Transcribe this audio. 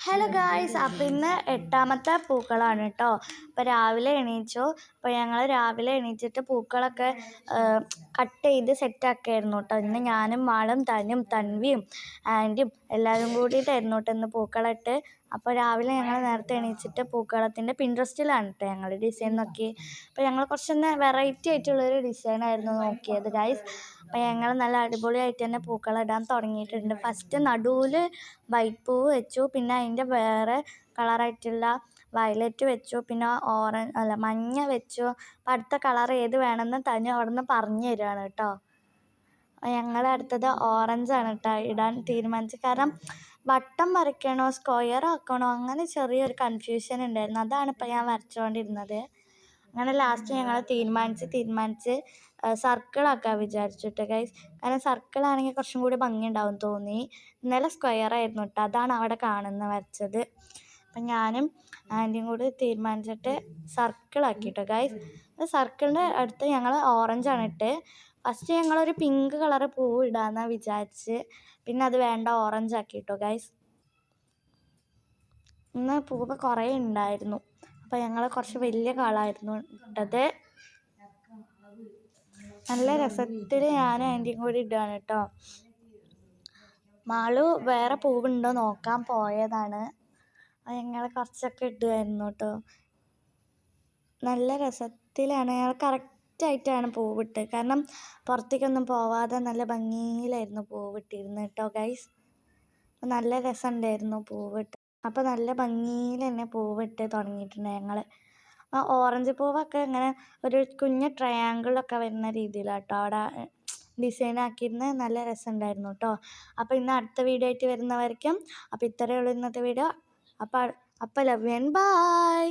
Hello guys, അപ്പം ഇന്ന് 8ാമത്തെ പൂക്കളാണ് കേട്ടോ. അപ്പോൾ രാവിലെ എണീച്ചു. അപ്പോൾ ഞങ്ങൾ രാവിലെ എണീച്ചിട്ട് പൂക്കളൊക്കെ കട്ട് ചെയ്ത് സെറ്റാക്കിയായിരുന്നു കേട്ടോ. ഇന്ന് ഞാനും മാളും തൻവിയും ആൻറ്റിയും എല്ലാവരും കൂടിയിട്ടായിരുന്നു കേട്ടോ ഇന്ന് പൂക്കളിട്ട്. അപ്പോൾ രാവിലെ ഞങ്ങൾ നേരത്തെ എണീച്ചിട്ട് പൂക്കളത്തിൻ്റെ പിൻട്രസ്റ്റിലാണ് കേട്ടോ ഞങ്ങൾ ഡിസൈൻ നോക്കി. അപ്പോൾ ഞങ്ങൾ കുറച്ചൊന്ന് വെറൈറ്റി ആയിട്ടുള്ളൊരു ഡിസൈനായിരുന്നു നോക്കിയത് ഗായ്സ്. അപ്പോൾ ഞങ്ങൾ നല്ല അടിപൊളിയായിട്ട് തന്നെ പൂക്കളിടാൻ തുടങ്ങിയിട്ടുണ്ട്. ഫസ്റ്റ് നടുവിൽ വൈറ്റ് പൂവ് വെച്ചു, പിന്നെ അതിൻ്റെ വേറെ കളറായിട്ടുള്ള വയലറ്റ് വെച്ചു, പിന്നെ മഞ്ഞ വെച്ചു. അപ്പം അടുത്ത കളർ ഏത് വേണമെന്ന് തനു അവിടെ നിന്ന് പറഞ്ഞു തരികയാണ് കേട്ടോ. ഞങ്ങൾ അടുത്തത് ഓറഞ്ചാണ് കേട്ടോ ഇടാൻ തീരുമാനിച്ചത്. കാരണം വട്ടം വരയ്ക്കണോ സ്ക്വയർ ആക്കണോ അങ്ങനെ ചെറിയൊരു കൺഫ്യൂഷൻ ഉണ്ടായിരുന്നു. അതാണ് ഇപ്പം ഞാൻ വരച്ചുകൊണ്ടിരുന്നത്. അങ്ങനെ ലാസ്റ്റ് ഞങ്ങൾ തീരുമാനിച്ച് സർക്കിളാക്കാൻ വിചാരിച്ചിട്ട് ഗൈസ്. കാരണം സർക്കിളാണെങ്കിൽ കുറച്ചും കൂടി ഭംഗിയുണ്ടാവും തോന്നി. ഇന്നലെ സ്ക്വയർ ആയിരുന്നു കേട്ടോ, അതാണ് അവിടെ വരച്ചത്. അപ്പം ഞാനും ആൻറ്റിയും കൂടി തീരുമാനിച്ചിട്ട് സർക്കിളാക്കി കേട്ടോ ഗൈസ്. സർക്കിളിൻ്റെ അടുത്ത് ഞങ്ങൾ ഓറഞ്ചാണ് ഇട്ട്. ഫസ്റ്റ് ഞങ്ങളൊരു പിങ്ക് കളറ് പൂവ് ഇടാമെന്നാണ് വിചാരിച്ച്, പിന്നെ അത് വേണ്ട ഓറഞ്ച് ആക്കി കേട്ടോ ഗൈസ്. ഇന്ന് പൂവ് കുറേ ഉണ്ടായിരുന്നു, അപ്പോൾ ഞങ്ങൾ കുറച്ച് വലിയ കളായിരുന്നു ഇട്ടത്. നല്ല രസത്തിൽ ഞാനും ആൻറ്റിയും കൂടി ഇടുകയാണ് കേട്ടോ. മാളു വേറെ പൂവുണ്ടോ നോക്കാൻ പോയതാണ്. ഞങ്ങൾ കുറച്ചൊക്കെ ഇടുമായിരുന്നു കേട്ടോ. നല്ല രസത്തിലാണ് ഞങ്ങൾ കറക്റ്റായിട്ടാണ് പൂവിട്ട്. കാരണം പുറത്തേക്കൊന്നും പോവാതെ നല്ല ഭംഗിയിലായിരുന്നു പൂവിട്ടിരുന്നത് കേട്ടോ ഗൈസ്. നല്ല രസമുണ്ടായിരുന്നു പൂവിട്ട്. അപ്പോൾ നല്ല ഭംഗിയിൽ തന്നെ പൂവിട്ട് തുടങ്ങിയിട്ടുണ്ട് ഞങ്ങൾ. ഓറഞ്ച് പൂവൊക്കെ ഇങ്ങനെ ഒരു കുഞ്ഞ് ട്രയാങ്കിളൊക്കെ വരുന്ന രീതിയിലാണ് കേട്ടോ അവിടെ ഡിസൈൻ ആക്കിയിരുന്നത്. നല്ല രസമുണ്ടായിരുന്നു കേട്ടോ. അപ്പോൾ ഇന്ന് അടുത്ത വീഡിയോ ആയിട്ട് വരുന്നവർക്കും. അപ്പോൾ ഇത്രയേ ഉള്ളൂ ഇന്നത്തെ വീഡിയോ. അപ്പോൾ ലവ് യു ആൻഡ് ബൈ.